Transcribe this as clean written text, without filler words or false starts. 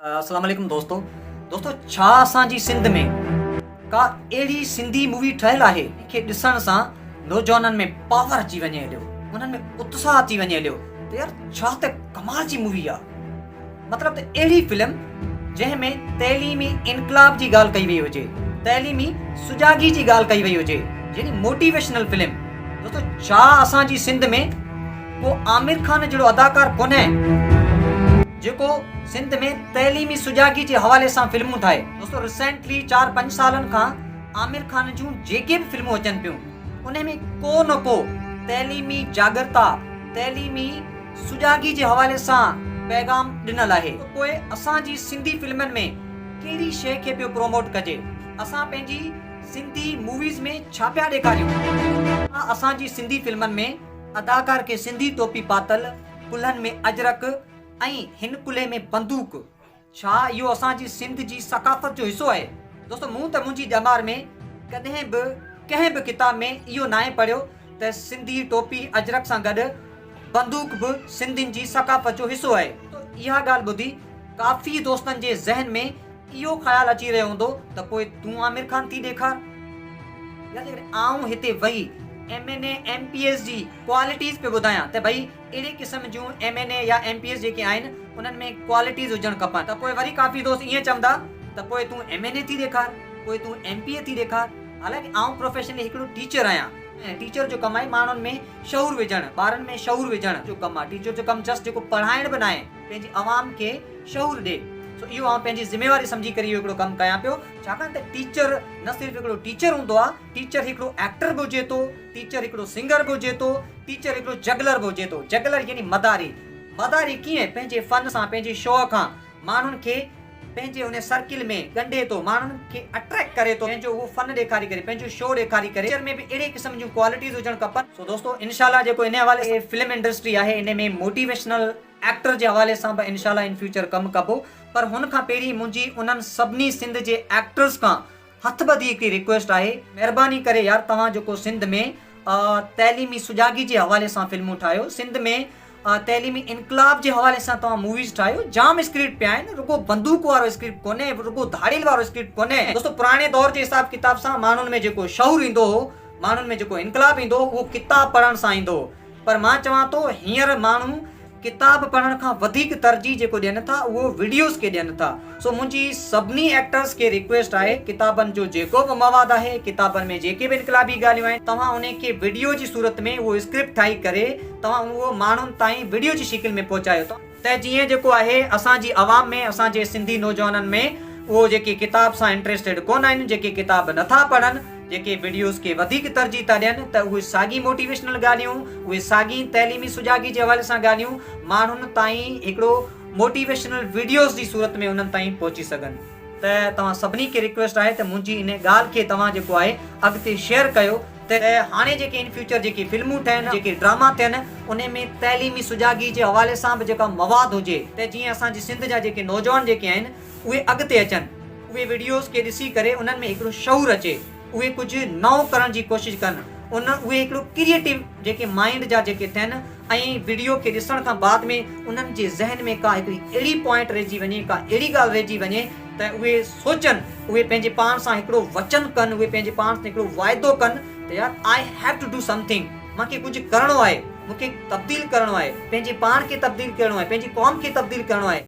अस्सलाम वालेकुम दोस्तों छा असांजी सिंध में का अहिड़ी सिंधी मूवी ठहियल आहे के ॾिसण सां नौजवाननि में पावर अची वञे हलियो, उन्हनि में उत्साह अची वञे हलियो त यार छा त कमाल जी मूवी आहे। मतिलबु त अहिड़ी फिल्म जंहिंमें तइलीमी इनकलाब जी ॻाल्हि कई वई हुजे, तइलीमी सुजागी जी ॻाल्हि कई वई हुजे, यानी मोटिवेशनल फिल्म। दोस्तों छा असांजी सिंध में को आमिर खान जहिड़ो अदाकार कोन्हे जेको सिंध में तइलीमी सुजागी जे हवाले सां फिल्मूं ठाहे। दोस्तों रिसेंटली 4-5 सालनि खां आमिर खान जूं जेके भी फिल्मूं अचनि पियूं उन में को न को तइलीमी जागरता, तइलीमी सुजागी जे हवाले सां पैगाम ॾिनल आहे। तो पोइ असांजी सिंधी फिल्मनि में कहिड़ी शइ खे पियो प्रोमोट कजे, असां पंहिंजी सिंधी मूवीज़ में छा पिया ॾेखारियूं। असांजी सिंधी फिल्मनि में अदाकार खे सिंधी टोपी पातल, कुल्हनि में अजरक ऐं हिन कुल्हे में बंदूक, छा इहो असांजी सिंध जी सकाफ़त जो हिसो आहे। दोस्तों मूं त मुंहिंजी ॼमार में कॾहिं बि कंहिं बि किताब में इहो नाहे पढ़ियो त सिंधी टोपी अजरक सां गॾु बंदूक बि सिंधियुनि जी सकाफ़त जो हिसो आहे। तो इहा ॻाल्हि ॿुधी काफ़ी दोस्तनि जे ज़हन में इहो ख़्यालु अची रहियो हूंदो त पोइ तूं आमिर खान थी ॾेखार, या आऊं हिते वेही MNA MPS जी क्वालिटीज़ पे ॿुधायां त भई अहिड़े क़िस्म जूं MNA या MPS जेके आहिनि उन्हनि में क्वालिटीज़ हुजणु खपनि। त पोइ वरी काफ़ी दोस्त ईअं चवंदा त पोइ तूं MNA थी ॾेखार, पोइ तूं MPA थी ॾेखार। हालांकि आऊं प्रोफेशनली हिकिड़ो टीचर आहियां ऐं टीचर जो कमु आहे माण्हुनि में शऊर विझणु, ॿारनि में शऊर विझण जो कमु आहे। टीचर जो कमु जस्ट जेको पढ़ाइण बि न आहे, पंहिंजी आवाम खे शऊर ॾे। सो इहो आउं पंहिंजी ज़िम्मेवारी सम्झी करे इहो हिकिड़ो कमु कयां पियो, छाकाणि त टीचर न सिर्फ़ु हिकिड़ो टीचर हूंदो आहे, टीचर हिकिड़ो एक्टर बि हुजे थो, टीचर हिकिड़ो सिंगर बि हुजे थो, टीचर हिकिड़ो जगलर बि हुजे थो। जगलर यानी मदारी। मदारी कीअं पंहिंजे फन सां, पंहिंजे शो खां माण्हुनि खे पंहिंजे उन सर्किल में ॻंढे थो, माण्हुनि खे अट्रैक्ट करे थो, पंहिंजो उहो फन ॾेखारी करे, पंहिंजो शो ॾेखारी करे। टीचर में बि अहिड़े क़िस्म जूं क्वालिटीज़ हुजणु खपनि। सो दोस्तों इंशाल्लाह जेको इन हवाले फिल्म इंडस्ट्री आहे इन में मोटिवेशनल एक्टर जे हवाले सां बि इंशाल्लाह इन फ्यूचर कमु कबो। पर हुन खां पहिरीं मुंहिंजी उन्हनि सभिनी सिंध जे एक्टर्स खां हथ ॿधी हिकिड़ी रिक्वेस्ट आहे, महिरबानी करे यार तव्हां जेको सिंध में तइलीमी सुजागी जे हवाले सां फिल्मूं ठाहियो, सिंध में तइलीमी इनकलाब जे हवाले सां तव्हां मूवीज़ ठाहियो। जाम स्क्रिप्ट पिया आहिनि, रुगो बंदूक वारो स्क्रिप्ट कोन्हे, रुगो धाड़ियल वारो स्क्रिप्ट कोन्हे। दोस्तों पुराणे दौर जे हिसाब किताब सां माण्हुनि में जेको शऊर ईंदो हो, माण्हुनि में जेको इनकलाब ईंदो हो, उहो किताब पढ़ण सां ईंदो हो। पर मां चवां थो हींअर माण्हू किताब पढ़ण खां वधीक तरजीह जेको ॾियनि था उहो वीडियोस खे ॾियनि था। सो मुंहिंजी सभिनी एक्टर्स खे रिक्वेस्ट आहे, किताबनि जो जेको बि मवाद आहे, किताबनि में जेके बि इनकलाबी ॻाल्हियूं आहिनि, तव्हां उन खे वीडियो जी सूरत में उहो स्क्रिप्ट ठाही करे तव्हां उहो माण्हुनि ताईं वीडियो जी शिकिल में पहुचायो त जीअं जेको आहे असांजी आवाम में, असांजे सिंधी नौजवाननि में उहो जेके किताब सां इंट्रेस्टेड कोन आहिनि, जेके किताब नथा पढ़नि, जेके वीडियोस के वधीक तरजीह था ॾियनि, त उहे साॻी मोटिवेशनल ॻाल्हियूं, उहे साॻी तइलीमी सुजागी जे हवाले सां ॻाल्हियूं माण्हुनि ताईं हिकिड़ो मोटिवेशनल वीडियोस जी सूरत में उन्हनि ताईं पहुची सघनि। त तव्हां सभिनी खे रिक्वेस्ट आहे त मुंहिंजी इन ॻाल्हि खे तव्हां जेको आहे अॻिते शेयर कयो त हाणे जेके इन फ्यूचर जेके फिल्मूं ठहनि, जेके ड्रामा थियनि, उन में तइलीमी सुजागी जे हवाले सां बि जेका मवाद हुजे त जीअं असांजी सिंध जा जेके नौजवान जेके आहिनि उहे अॻिते अचनि, उहे वीडियोस खे ॾिसी करे उन्हनि में हिकिड़ो शऊर अचे, उहे कुझु नओं करण जी कोशिशि कनि, उहे हिकिड़ो क्रिएटिव जेके माइंड जा जेके थियनि ऐं वीडियो खे ॾिसण खां बाद में उन्हनि जे ज़हन में का हिकिड़ी अहिड़ी पॉइंट रहिजी वञे, का अहिड़ी ॻाल्हि रहिजी वञे त उहे सोचनि, उहे पंहिंजे पाण सां हिकिड़ो वचन कनि, उहे पंहिंजे पाण सां हिकिड़ो वाइदो कनि त यार I have to do something, मूंखे कुझु करिणो आहे, मूंखे तब्दील करिणो आहे, पंहिंजे पाण खे तब्दील करिणो आहे, पंहिंजी क़ौम खे तब्दील करिणो आहे।